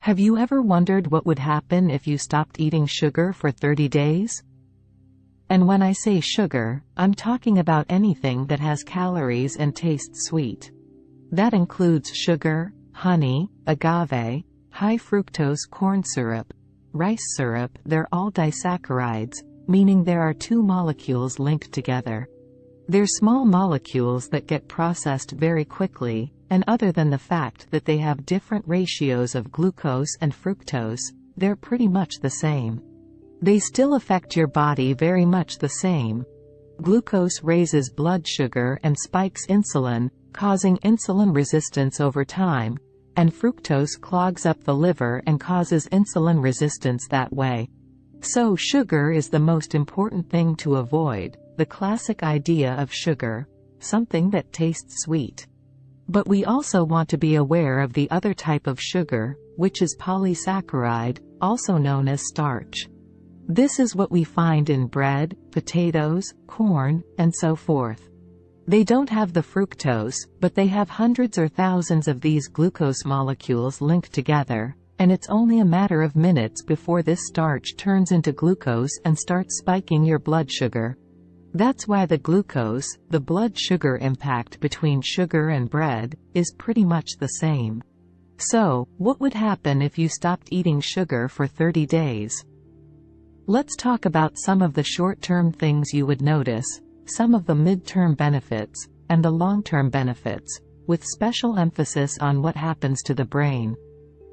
Have you ever wondered what would happen if you stopped eating sugar for 30 days? And when I say sugar, I'm talking about anything that has calories and tastes sweet. That includes sugar, honey, agave, high fructose corn syrup, rice syrup. They're all disaccharides, meaning there are two molecules linked together. They're small molecules that get processed very quickly, and other than the fact that they have different ratios of glucose and fructose, they're pretty much the same. They still affect your body very much the same. Glucose raises blood sugar and spikes insulin, causing insulin resistance over time, and fructose clogs up the liver and causes insulin resistance that way. So sugar is the most important thing to avoid, the classic idea of sugar, something that tastes sweet. But we also want to be aware of the other type of sugar, which is polysaccharide, also known as starch. This is what we find in bread, potatoes, corn, and so forth. They don't have the fructose, but they have hundreds or thousands of these glucose molecules linked together, and it's only a matter of minutes before this starch turns into glucose and starts spiking your blood sugar. That's why the glucose, the blood sugar impact between sugar and bread, is pretty much the same. So, what would happen if you stopped eating sugar for 30 days? Let's talk about some of the short-term things you would notice, some of the mid-term benefits, and the long-term benefits, with special emphasis on what happens to the brain.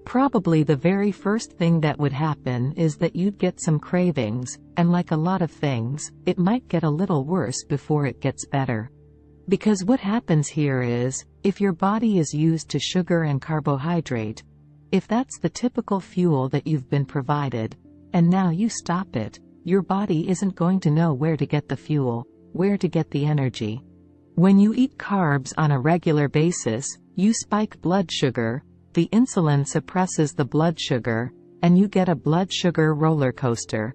Probably the very first thing that would happen is that you'd get some cravings, and like a lot of things, it might get a little worse before it gets better. Because what happens here is, if your body is used to sugar and carbohydrate, if that's the typical fuel that you've been provided, and now you stop it, your body isn't going to know where to get the fuel, where to get the energy. When you eat carbs on a regular basis, you spike blood sugar, the insulin suppresses the blood sugar, and you get a blood sugar roller coaster.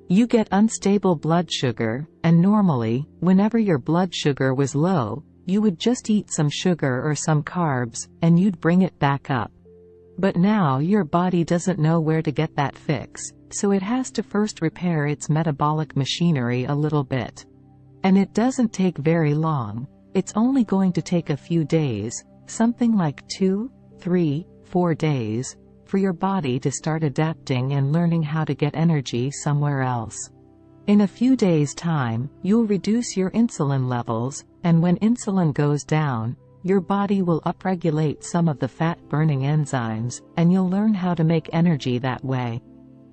You get unstable blood sugar, and normally, whenever your blood sugar was low, you would just eat some sugar or some carbs, and you'd bring it back up. But now your body doesn't know where to get that fix, so it has to first repair its metabolic machinery a little bit. And it doesn't take very long. It's only going to take a few days, something like 2, 3, 4 days, for your body to start adapting and learning how to get energy somewhere else. In a few days' time, you'll reduce your insulin levels, and when insulin goes down, your body will upregulate some of the fat-burning enzymes, and you'll learn how to make energy that way.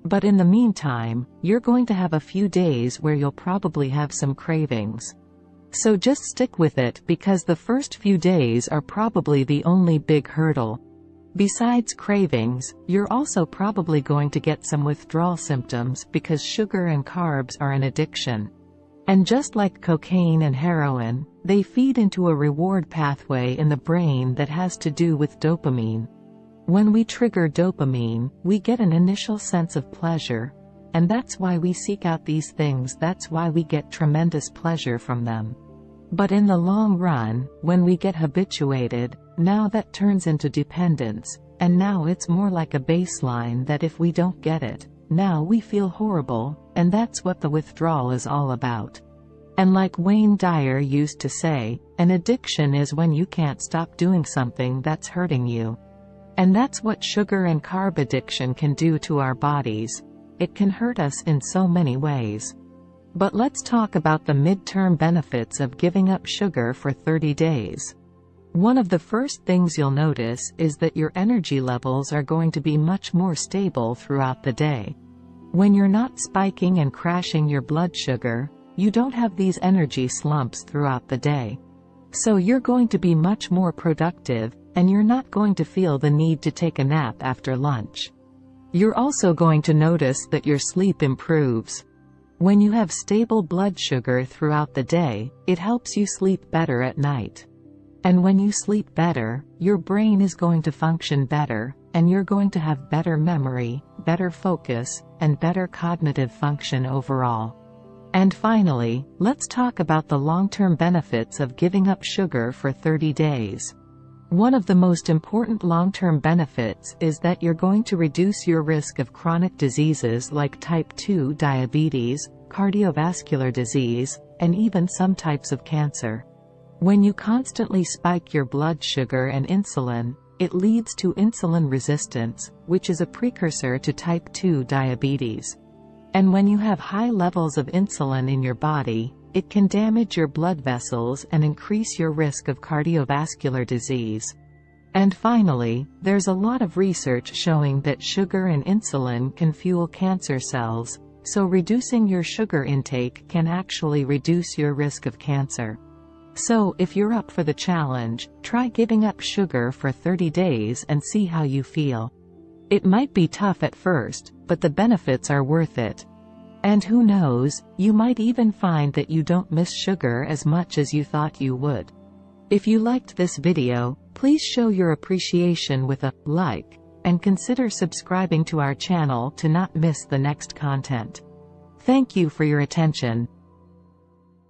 But in the meantime, you're going to have a few days where you'll probably have some cravings. So just stick with it, because the first few days are probably the only big hurdle. Besides cravings, you're also probably going to get some withdrawal symptoms because sugar and carbs are an addiction. And just like cocaine and heroin, they feed into a reward pathway in the brain that has to do with dopamine. When we trigger dopamine, we get an initial sense of pleasure, and that's why we seek out these things, that's why we get tremendous pleasure from them. But in the long run, when we get habituated, now that turns into dependence, and now it's more like a baseline that if we don't get it, now we feel horrible, and that's what the withdrawal is all about. And like Wayne Dyer used to say, an addiction is when you can't stop doing something that's hurting you. And that's what sugar and carb addiction can do to our bodies. It can hurt us in so many ways. But let's talk about the midterm benefits of giving up sugar for 30 days. One of the first things you'll notice is that your energy levels are going to be much more stable throughout the day. When you're not spiking and crashing your blood sugar, you don't have these energy slumps throughout the day. So you're going to be much more productive, and you're not going to feel the need to take a nap after lunch. You're also going to notice that your sleep improves. When you have stable blood sugar throughout the day, it helps you sleep better at night. And when you sleep better, your brain is going to function better, and you're going to have better memory, better focus, and better cognitive function overall. And finally, let's talk about the long-term benefits of giving up sugar for 30 days. One of the most important long-term benefits is that you're going to reduce your risk of chronic diseases like type 2 diabetes, cardiovascular disease, and even some types of cancer. When you constantly spike your blood sugar and insulin, it leads to insulin resistance, which is a precursor to type 2 diabetes. And when you have high levels of insulin in your body, it can damage your blood vessels and increase your risk of cardiovascular disease. And finally, there's a lot of research showing that sugar and insulin can fuel cancer cells, so reducing your sugar intake can actually reduce your risk of cancer. So, if you're up for the challenge, try giving up sugar for 30 days and see how you feel. It might be tough at first, but the benefits are worth it. And who knows, you might even find that you don't miss sugar as much as you thought you would. If you liked this video, please show your appreciation with a like, and consider subscribing to our channel to not miss the next content. Thank you for your attention.